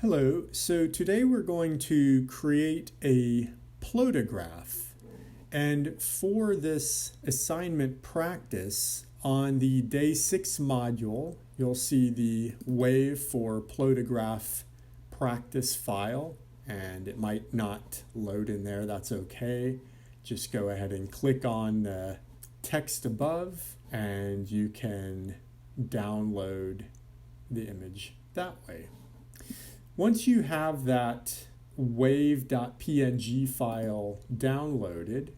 Hello, so today we're going to create a plotograph. And for this assignment practice, on the day 6 module, you'll see the wave for plotograph practice file, and it might not load in there, that's okay. Just go ahead and click on the text above and you can download the image that way. Once you have that wave.png file downloaded,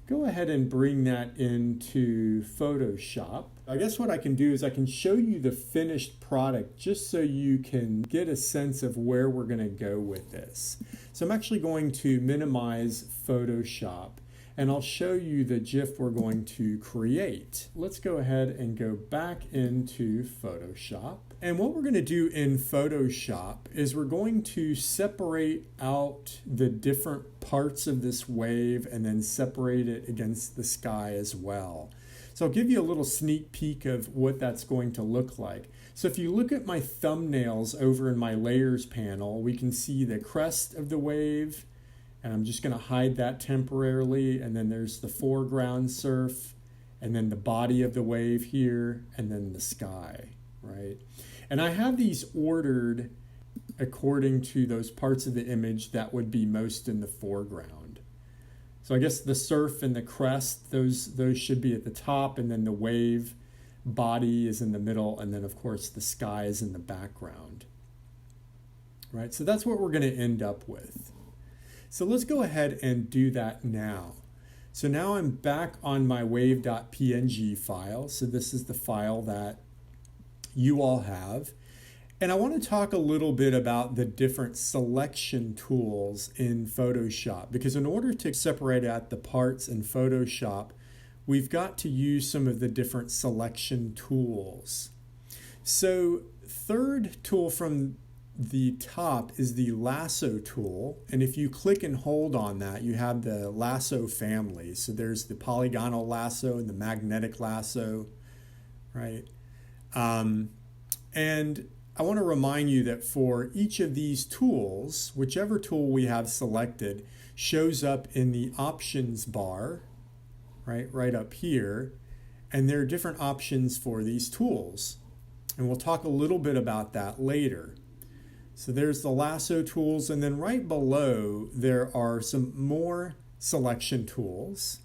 go ahead and bring that into Photoshop. I guess what I can do is I can show you the finished product just so you can get a sense of where we're going to go with this. So I'm actually going to minimize Photoshop and I'll show you the GIF we're going to create. Let's go ahead and go back into Photoshop. And what we're going to do in Photoshop is we're going to separate out the different parts of this wave and then separate it against the sky as well. So I'll give you a little sneak peek of what that's going to look like. So if you look at my thumbnails over in my layers panel, we can see the crest of the wave, and I'm just going to hide that temporarily, and then there's the foreground surf, and then the body of the wave here, and then the sky, right? And I have these ordered according to those parts of the image that would be most in the foreground. So I guess the surf and the crest, those should be at the top, and then the wave body is in the middle, and then of course the sky is in the background, right? So that's what we're going to end up with. So let's go ahead and do that now. So now I'm back on my wave.png file. So this is the file that you all have. And I want to talk a little bit about the different selection tools in Photoshop, because in order to separate out the parts in Photoshop, we've got to use some of the different selection tools. So third tool from the top is the lasso tool, and if you click and hold on that, you have the lasso family. So there's the polygonal lasso and the magnetic lasso, right? And I want to remind you that for each of these tools, whichever tool we have selected shows up in the options bar, right up here, and there are different options for these tools, and we'll talk a little bit about that later. So there's the lasso tools, and then right below there are some more selection tools.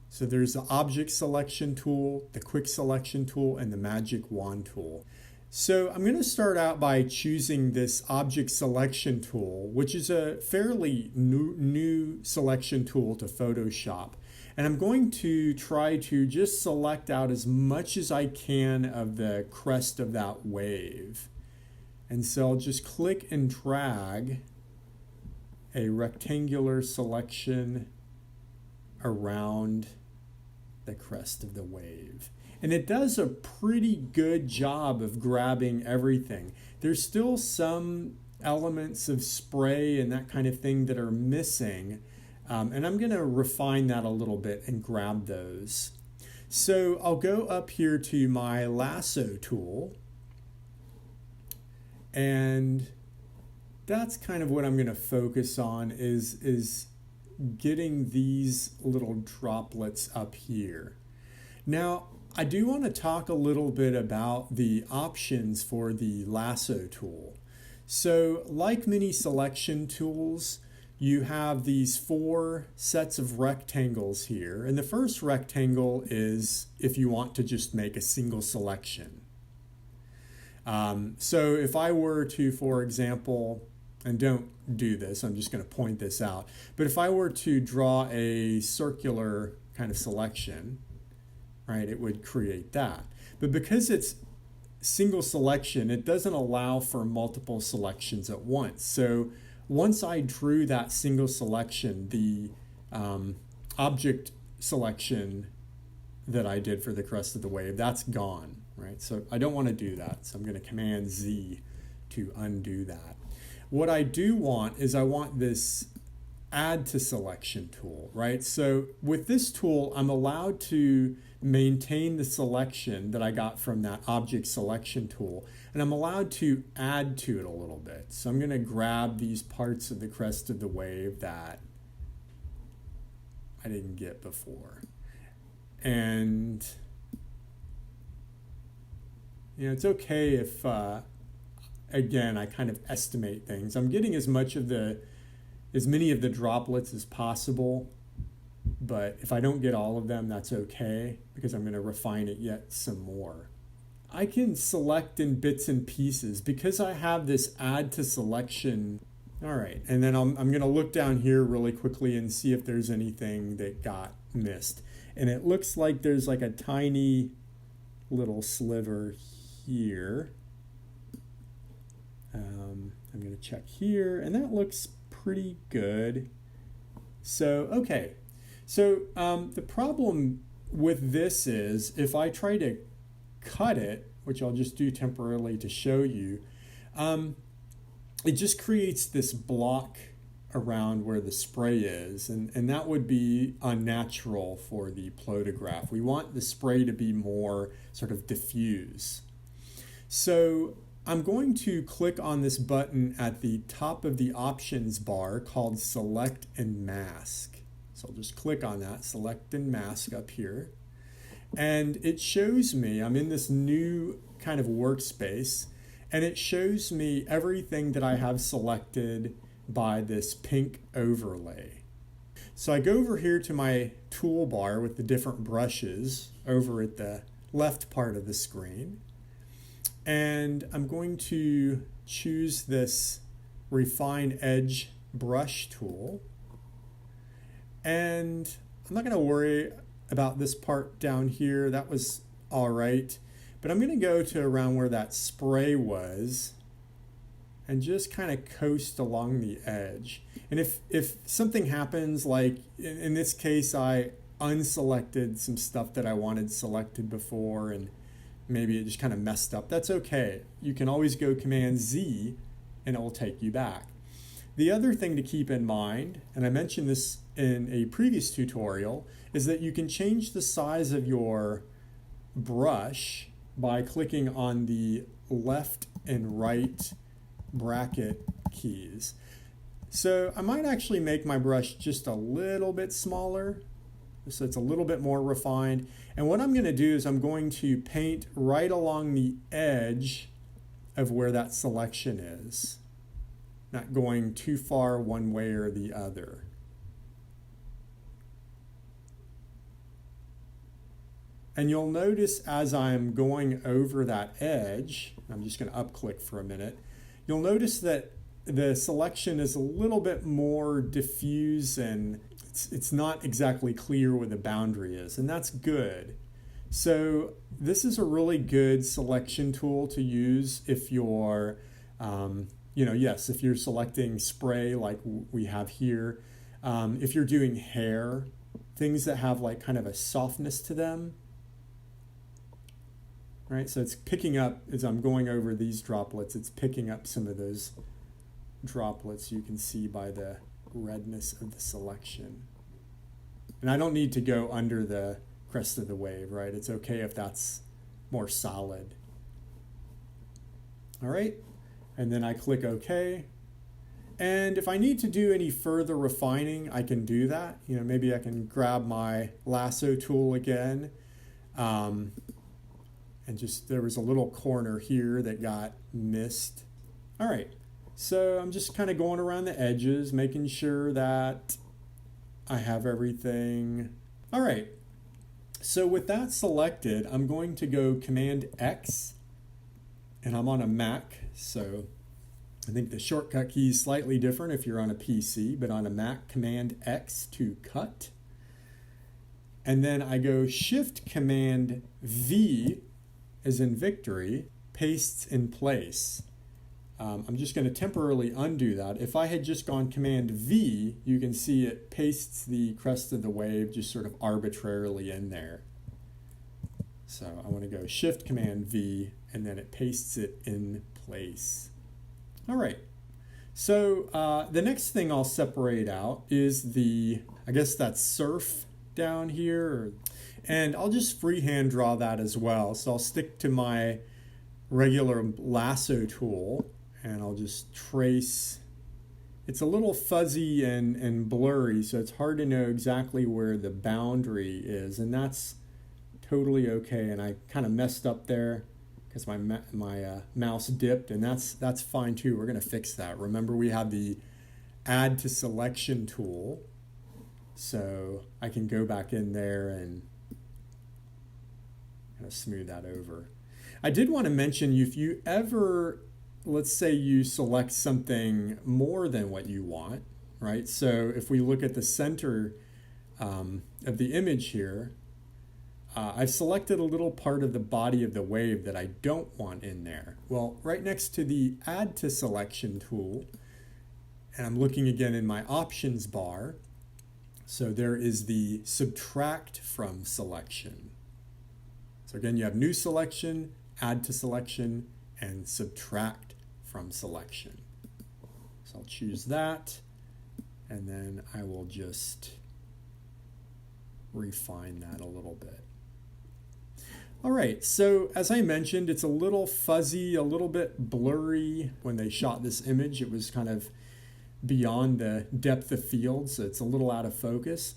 So there's the object selection tool, the quick selection tool, and the magic wand tool. So I'm going to start out by choosing this object selection tool, which is a fairly new selection tool to Photoshop. And I'm going to try to just select out as much as I can of the crest of that wave. And so I'll just click and drag a rectangular selection around the crest of the wave. And it does a pretty good job of grabbing everything. There's still some elements of spray and that kind of thing that are missing. And I'm going to refine that a little bit and grab those. So I'll go up here to my lasso tool. And that's kind of what I'm going to focus on is getting these little droplets up here. Now, I do want to talk a little bit about the options for the lasso tool. So like many selection tools, you have these 4 sets of rectangles here. And the first rectangle is if you want to just make a single selection. So if I were to, for example, and don't do this, I'm just going to point this out, but if I were to draw a circular kind of selection, right, it would create that. But because it's single selection, it doesn't allow for multiple selections at once. So once I drew that single selection, the object selection that I did for the crest of the wave, that's gone. Right? So I don't want to do that. So I'm going to Command Z to undo that. What I do want is I want this add to selection tool, right? So with this tool, I'm allowed to maintain the selection that I got from that object selection tool. and I'm allowed to add to it a little bit. So I'm going to grab these parts of the crest of the wave that I didn't get before. And it's okay if, again, I kind of estimate things. I'm getting as many of the droplets as possible, but if I don't get all of them, that's okay, because I'm going to refine it yet some more. I can select in bits and pieces because I have this add to selection. All right, and then I'm going to look down here really quickly and see if there's anything that got missed. And it looks like there's like a tiny little sliver here. I'm going to check here, and that looks pretty good. So, okay. So the problem with this is if I try to cut it, which I'll just do temporarily to show you, it just creates this block around where the spray is, and that would be unnatural for the Plotograph. We want the spray to be more sort of diffuse. So I'm going to click on this button at the top of the options bar called Select and Mask. So I'll just click on that, Select and Mask up here. And it shows me, I'm in this new kind of workspace, and it shows me everything that I have selected by this pink overlay. So I go over here to my toolbar with the different brushes over at the left part of the screen. And I'm going to choose this Refine Edge brush tool. And I'm not going to worry about this part down here. That was all right. But I'm going to go to around where that spray was and just kind of coast along the edge. And if something happens, like in this case, I unselected some stuff that I wanted selected before, and maybe it just kind of messed up, that's okay. You can always go Command Z and it will take you back. The other thing to keep in mind, and I mentioned this in a previous tutorial, is that you can change the size of your brush by clicking on the left and right bracket keys. So I might actually make my brush just a little bit smaller, so it's a little bit more refined. And what I'm going to do is I'm going to paint right along the edge of where that selection is, not going too far one way or the other. And you'll notice as I'm going over that edge, I'm just going to up-click for a minute, you'll notice that the selection is a little bit more diffuse and it's not exactly clear where the boundary is, and that's good. So this is a really good selection tool to use if you're, if you're selecting spray like we have here, if you're doing hair, things that have like kind of a softness to them. Right, so it's picking up, as I'm going over these droplets, it's picking up some of those droplets you can see by the redness of the selection. And I don't need to go under the crest of the wave, right? It's okay if that's more solid. All right, and then I click OK. And if I need to do any further refining, I can do that. Maybe I can grab my lasso tool again. And just, there was a little corner here that got missed. All right, so I'm just kind of going around the edges, making sure that I have everything. All right, so with that selected, I'm going to go Command X, and I'm on a Mac, so I think the shortcut key is slightly different if you're on a PC, but on a Mac, Command X to cut. And then I go Shift Command V, as in victory, pastes in place. I'm just going to temporarily undo that. If I had just gone Command V, you can see it pastes the crest of the wave just sort of arbitrarily in there. So I want to go Shift Command V, and then it pastes it in place. All right. So the next thing I'll separate out is I guess that's surf down here. And I'll just freehand draw that as well. So I'll stick to my regular lasso tool and I'll just trace. It's a little fuzzy and blurry, so it's hard to know exactly where the boundary is, and that's totally okay. And I kind of messed up there because my mouse dipped, and that's fine too. We're going to fix that. Remember, we have the add to selection tool, so I can go back in there and kind of smooth that over. I did want to mention, if you ever, let's say you select something more than what you want, right? So if we look at the center of the image here, I've selected a little part of the body of the wave that I don't want in there. Well, right next to the Add to Selection tool, and I'm looking again in my options bar, so there is the Subtract from Selection. So again, you have New Selection, Add to Selection, and Subtract from Selection. So I'll choose that, and then I will just refine that a little bit. All right, so as I mentioned, it's a little fuzzy, a little bit blurry. When they shot this image, it was kind of beyond the depth of field, so it's a little out of focus.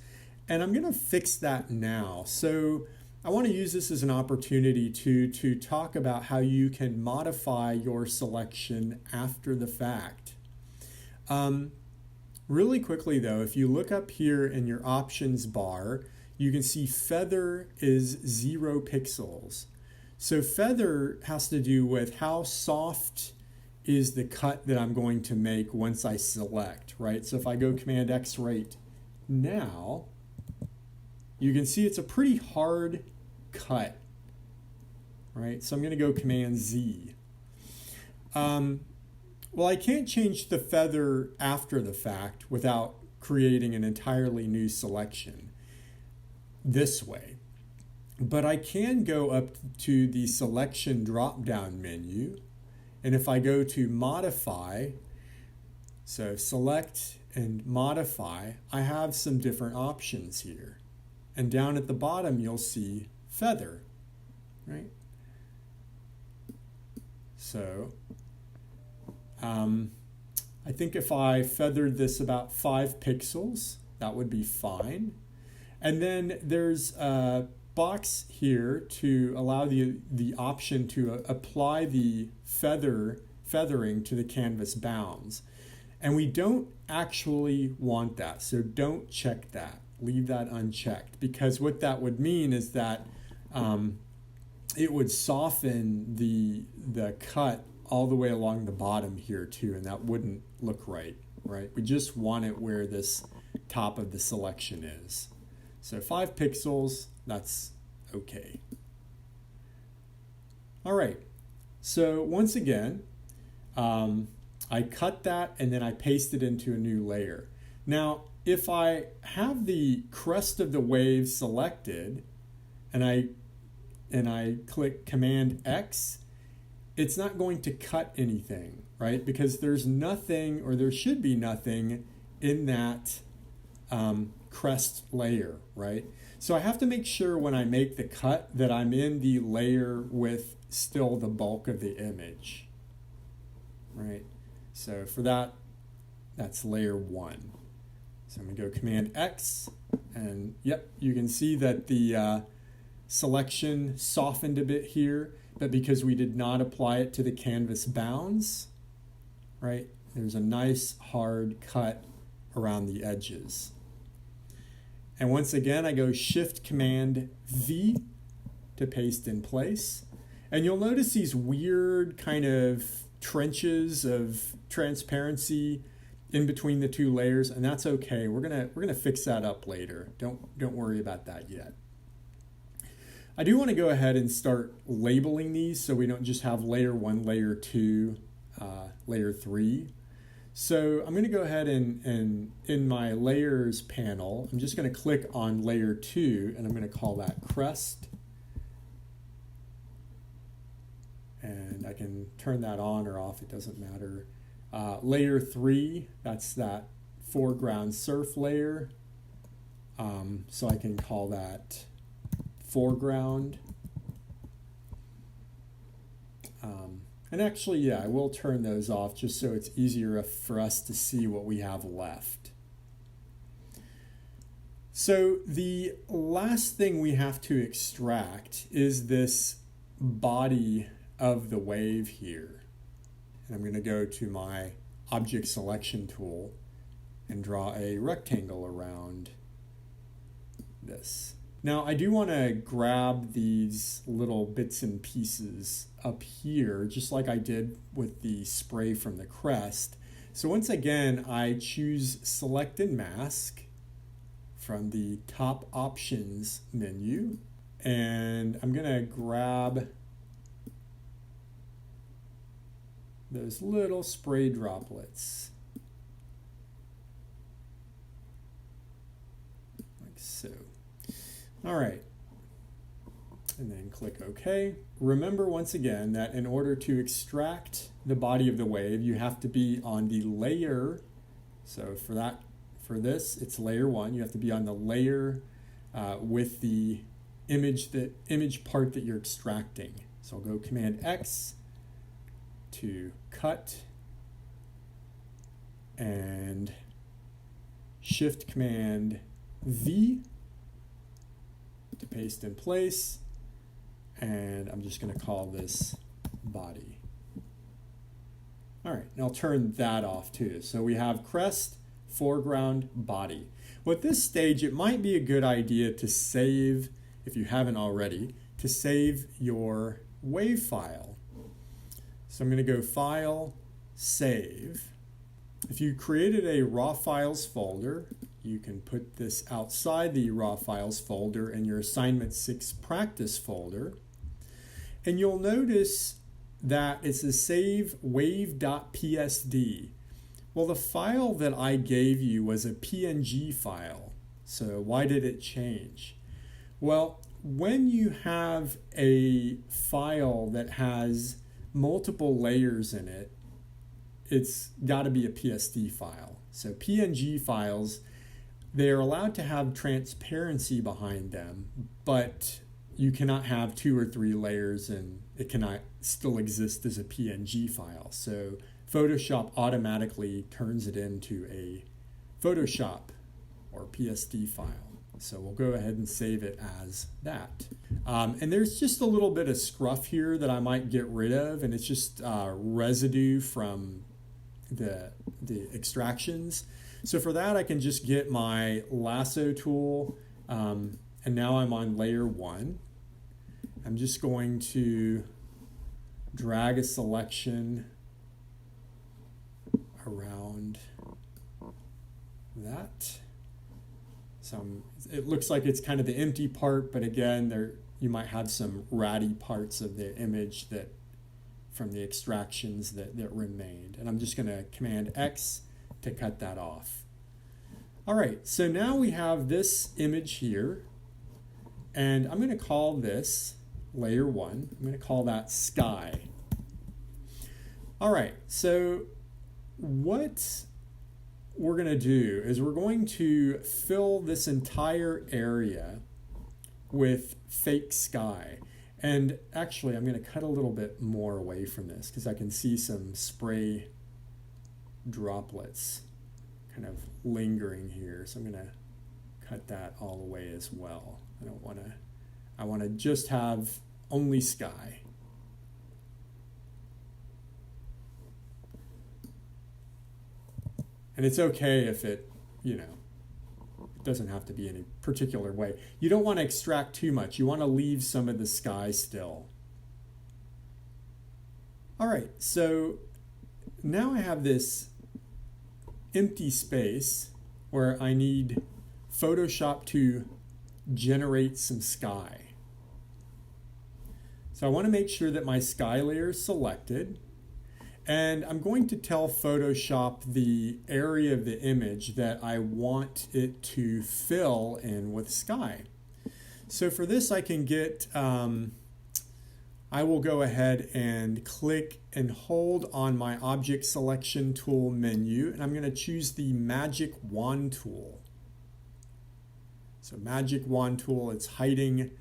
And I'm going to fix that now. So I want to use this as an opportunity to talk about how you can modify your selection after the fact. Really quickly though, if you look up here in your options bar, you can see feather is 0 pixels. So feather has to do with how soft is the cut that I'm going to make once I select, right? So if I go Command X right now, you can see it's a pretty hard cut, right? So I'm going to go Command Z. Well, I can't change the feather after the fact without creating an entirely new selection this way. But I can go up to the selection drop-down menu, and if I go to modify, so select and modify, I have some different options here. And down at the bottom, you'll see feather, right? So I think if I feathered this about 5 pixels, that would be fine. And then there's a box here to allow the option to apply the feathering to the canvas bounds. And we don't actually want that, so don't check that. Leave that unchecked, because what that would mean is that it would soften the cut all the way along the bottom here too, and that wouldn't look right? We just want it where this top of the selection is. So 5 pixels, that's okay. All right, so once again, I cut that and then I paste it into a new layer. Now, if I have the crest of the wave selected and I click Command X, it's not going to cut anything, right? Because there's nothing, or there should be nothing in that crest layer, right? So I have to make sure when I make the cut that I'm in the layer with still the bulk of the image, right? So for that, that's layer 1. So I'm going to go Command X, and yep, you can see that the selection softened a bit here, but because we did not apply it to the canvas bounds, right, there's a nice hard cut around the edges. And once again, I go Shift Command V to paste in place. And you'll notice these weird kind of trenches of transparency in between the two layers, and that's okay. We're gonna fix that up later. Don't worry about that yet. I do want to go ahead and start labeling these so we don't just have layer 1, layer 2, layer 3. So I'm going to go ahead and in my layers panel, I'm just going to click on layer 2 and I'm going to call that crest. And I can turn that on or off, it doesn't matter. Layer 3, that's that foreground surf layer. So I can call that foreground. And actually, yeah, I will turn those off just so it's easier for us to see what we have left. So the last thing we have to extract is this body of the wave here. And I'm going to go to my object selection tool and draw a rectangle around this. Now I do want to grab these little bits and pieces up here, just like I did with the spray from the crest. So once again, I choose Select and Mask from the top options menu, and I'm going to grab those little spray droplets, like so. All right, and then click OK. Remember once again that in order to extract the body of the wave, you have to be on the layer. So for this, it's layer 1. You have to be on the layer with the image part that you're extracting. So I'll go Command X to cut and Shift Command V to paste in place, and I'm just going to call this body. All right, and I'll turn that off too. So we have crest, foreground, body. Well, at this stage, it might be a good idea to save, if you haven't already, to save your wave file. So I'm going to go File, Save. If you created a raw files folder, you can put this outside the raw files folder in your assignment 6 practice folder. And you'll notice that it's a save wave.psd. Well, the file that I gave you was a PNG file. So why did it change? Well, when you have a file that has multiple layers in it, it's got to be a PSD file. So PNG files, they are allowed to have transparency behind them, but you cannot have 2 or 3 layers and it cannot still exist as a PNG file. So Photoshop automatically turns it into a Photoshop or PSD file. So we'll go ahead and save it as that. And there's just a little bit of scruff here that I might get rid of, and it's just residue from the extractions. So for that, I can just get my lasso tool, and now I'm on layer 1. I'm just going to drag a selection around that. So it looks like it's kind of the empty part, but again, you might have some ratty parts of the image that from the extractions that remained. And I'm just going to Command X to cut that off. All right, so now we have this image here, and I'm going to call this layer 1. I'm going to call that sky. All right, so what we're going to do is we're going to fill this entire area with fake sky. And actually, I'm going to cut a little bit more away from this because I can see some spray droplets kind of lingering here. So I'm going to cut that all away as well. I want to just have only sky. And it's okay if it, it doesn't have to be any particular way. You don't want to extract too much. You want to leave some of the sky still. All right, so now I have this empty space where I need Photoshop to generate some sky. So I want to make sure that my sky layer is selected. And I'm going to tell Photoshop the area of the image that I want it to fill in with sky. So for this, I can get, I will go ahead and click and hold on my object selection tool menu, and I'm going to choose the magic wand tool. So magic wand tool, it's hiding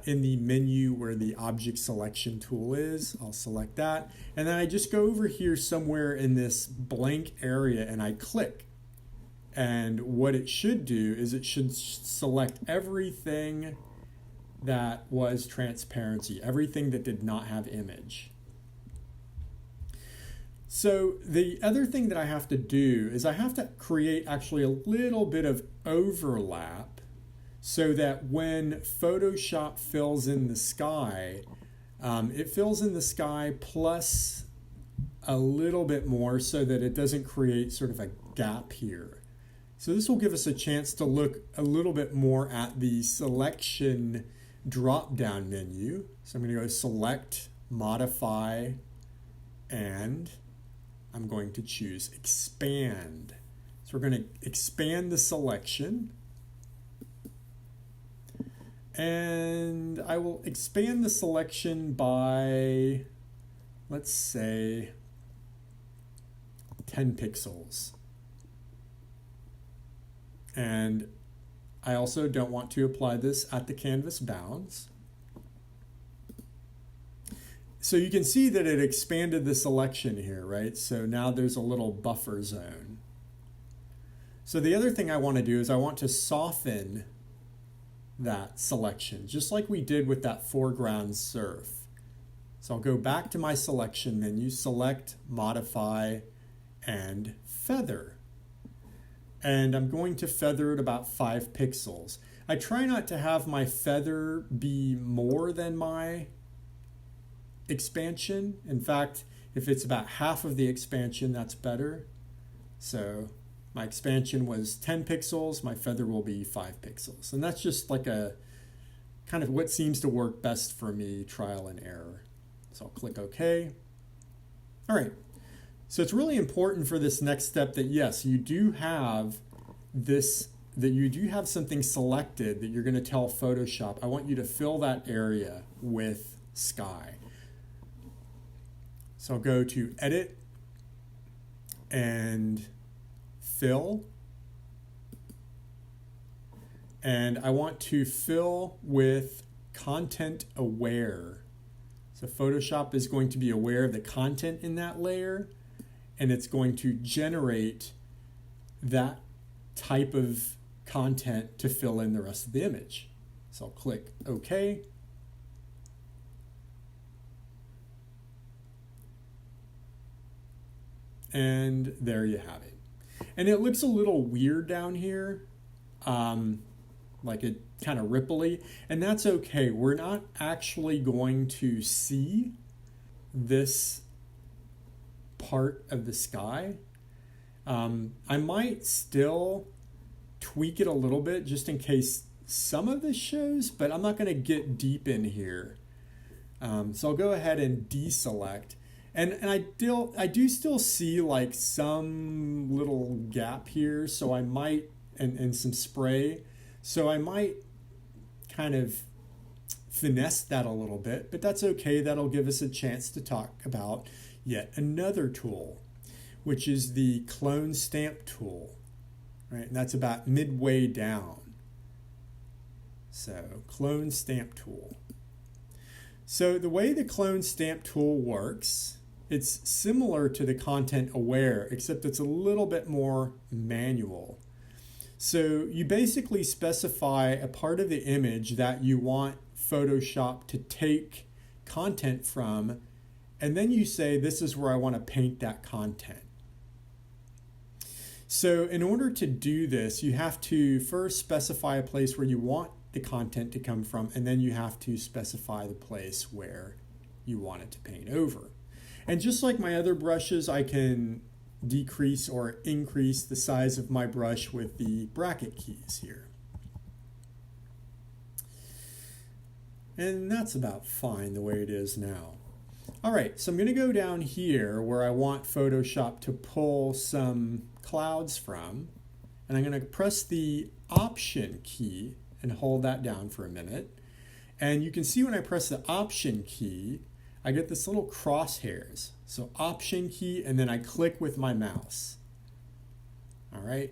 in the menu where the object selection tool is. I'll select that. And then I just go over here somewhere in this blank area and I click. And what it should do is it should select everything that was transparency, everything that did not have image. So the other thing that I have to do is I have to create actually a little bit of overlap so that when Photoshop fills in the sky, it fills in the sky plus a little bit more so that it doesn't create sort of a gap here. So this will give us a chance to look a little bit more at the selection drop-down menu. So I'm going to go select, modify, and I'm going to choose expand. So we're going to expand the selection. And I will expand the selection by, let's say, 10 pixels. And I also don't want to apply this at the canvas bounds. So you can see that it expanded the selection here, right? So now there's a little buffer zone. So the other thing I want to do is I want to soften that selection, just like we did with that foreground surf. So I'll go back to my selection menu, select, modify, and feather. And I'm going to feather it about 5 pixels. I try not to have my feather be more than my expansion. In fact, if it's about half of the expansion, that's better. So my expansion was 10 pixels, my feather will be 5 pixels. And that's just like a kind of what seems to work best for me, trial and error. So I'll click OK. All right. So it's really important for this next step that yes, you do have this, that you do have something selected that you're going to tell Photoshop, I want you to fill that area with sky. So I'll go to Edit and Fill. And I want to fill with content aware. So Photoshop is going to be aware of the content in that layer, and it's going to generate that type of content to fill in the rest of the image. So I'll click OK. And there you have it. And it looks a little weird down here, like it kind of ripply, and that's okay. We're not actually going to see this part of the sky. I might still tweak it a little bit just in case some of this shows, but I'm not going to get deep in here. So I'll go ahead and deselect. And I do still see like some little gap here, so I might, and some spray, so I might kind of finesse that a little bit, but that's okay. That'll give us a chance to talk about yet another tool, which is the clone stamp tool, right? And that's about midway down. So clone stamp tool. So the way the clone stamp tool works, it's similar to the content aware, except it's a little bit more manual. So you basically specify a part of the image that you want Photoshop to take content from, and then you say, this is where I want to paint that content. So in order to do this, you have to first specify a place where you want the content to come from, and then you have to specify the place where you want it to paint over. And just like my other brushes, I can decrease or increase the size of my brush with the bracket keys here. And that's about fine the way it is now. All right, so I'm going to go down here where I want Photoshop to pull some clouds from, and I'm going to press the Option key and hold that down for a minute. And you can see when I press the Option key, I get this little crosshairs. So Option key, and then I click with my mouse. All right,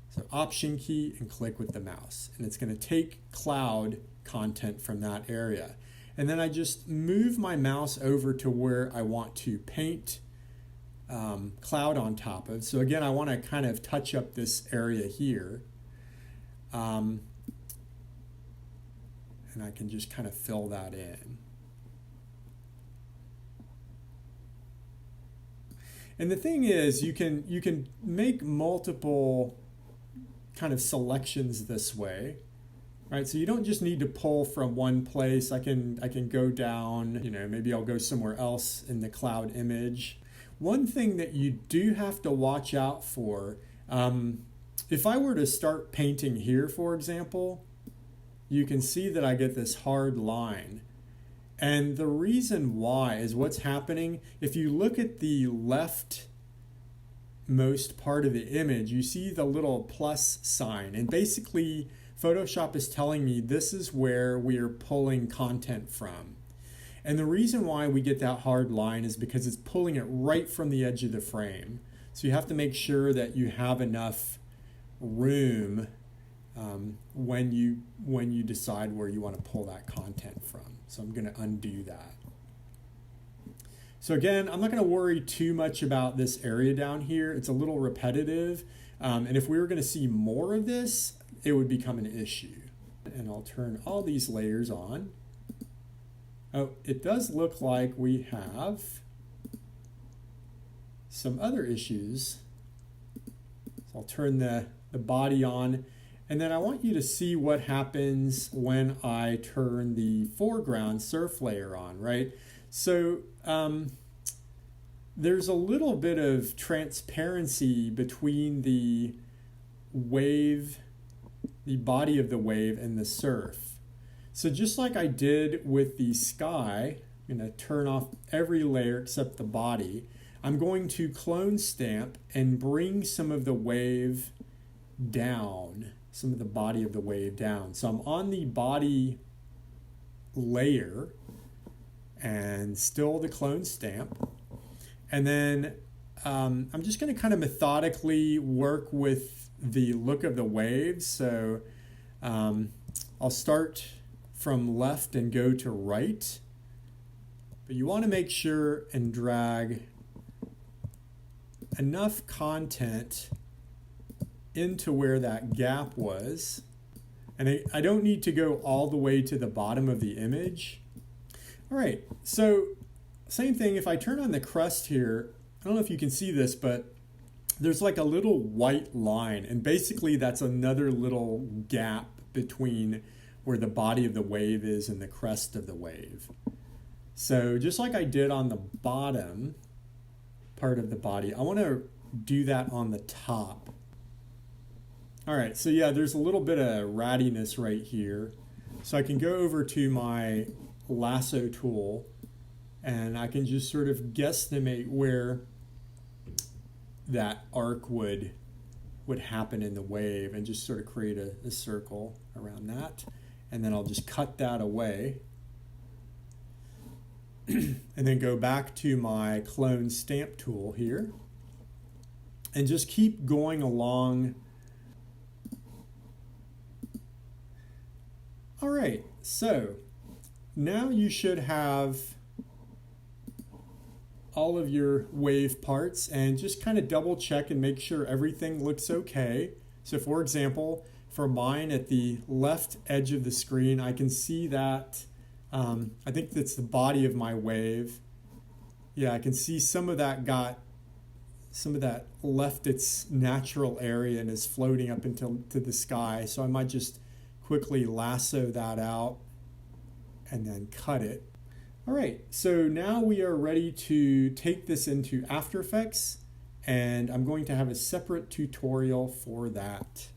so Option key and click with the mouse. And it's going to take cloud content from that area. And then I just move my mouse over to where I want to paint cloud on top of. So again, I want to kind of touch up this area here. And I can just kind of fill that in. And the thing is, you can make multiple kind of selections this way, right? So you don't just need to pull from one place. I can go down, maybe I'll go somewhere else in the cloud image. One thing that you do have to watch out for, if I were to start painting here, for example, you can see that I get this hard line. And the reason why is what's happening. If you look at the leftmost part of the image, you see the little plus sign. And basically, Photoshop is telling me this is where we are pulling content from. And the reason why we get that hard line is because it's pulling it right from the edge of the frame. So you have to make sure that you have enough room when you decide where you want to pull that content from. So I'm going to undo that. So again, I'm not going to worry too much about this area down here. It's a little repetitive. And if we were going to see more of this, it would become an issue. And I'll turn all these layers on. Oh, it does look like we have some other issues. So I'll turn the body on. And then I want you to see what happens when I turn the foreground surf layer on, right? So there's a little bit of transparency between the wave, the body of the wave, and the surf. So just like I did with the sky, I'm going to turn off every layer except the body. I'm going to clone stamp and bring some of the wave down. Some of the body of the wave down. So I'm on the body layer and still the clone stamp. And then I'm just going to kind of methodically work with the look of the waves. So I'll start from left and go to right. But you want to make sure and drag enough content into where that gap was. And I don't need to go all the way to the bottom of the image. All right, so same thing, if I turn on the crest here, I don't know if you can see this, but there's like a little white line, and basically that's another little gap between where the body of the wave is and the crest of the wave. So just like I did on the bottom part of the body, I want to do that on the top. All right, so yeah, there's a little bit of rattiness right here. So I can go over to my lasso tool and I can just sort of guesstimate where that arc would happen in the wave and just sort of create a circle around that. And then I'll just cut that away. And then go back to my clone stamp tool here and just keep going along. All right, so now you should have all of your wave parts, and just kind of double check and make sure everything looks okay. So for example, for mine at the left edge of the screen, I can see that, I think that's the body of my wave. Yeah, I can see some of that left its natural area and is floating up to the sky. So I might just quickly lasso that out and then cut it. All right, so now we are ready to take this into After Effects, and I'm going to have a separate tutorial for that.